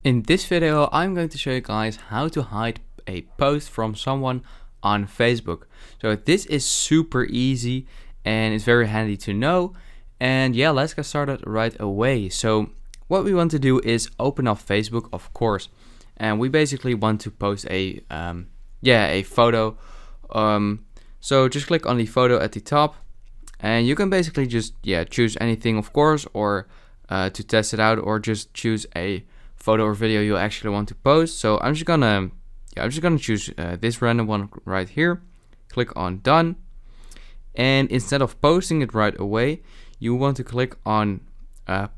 In this video, I'm going to show you guys how to hide a post from someone on Facebook. So this is super easy and it's very handy to know. And yeah, let's get started right away. So what we want to do is open up Facebook, of course. And we basically want to post a photo. So just click on the photo at the top. And you can basically just choose anything, of course, or to test it out, or just choose a photo or video you actually want to post. So I'm just gonna choose this random one right here. Click on done, and instead of posting it right away, you want to click on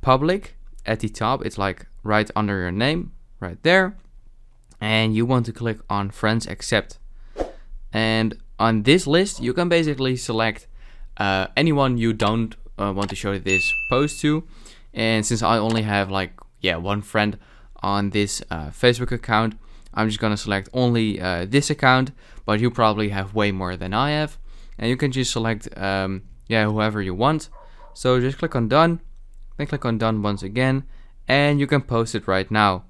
public at the top. It's like right under your name, right there, and you want to click on friends accept. And on this list, you can basically select anyone you don't want to show this post to. And since I only have one friend on this Facebook account, I'm just gonna select only this account, but you probably have way more than I have, and you can just select whoever you want. So just click on done, then click on done once again, and you can post it right now.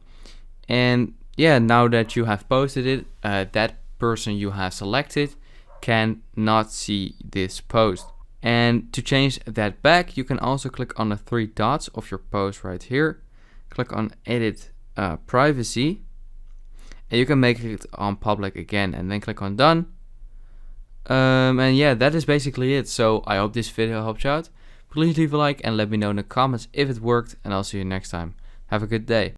And now that you have posted it, that person you have selected can not see this post. And to change that back, you can also click on the three dots of your post right here, click on edit privacy, and you can make it on public again, and then click on done. And that is basically it. So I hope this video helped you out. Please leave a like and let me know in the comments if it worked, and I'll see you next time. Have a good day.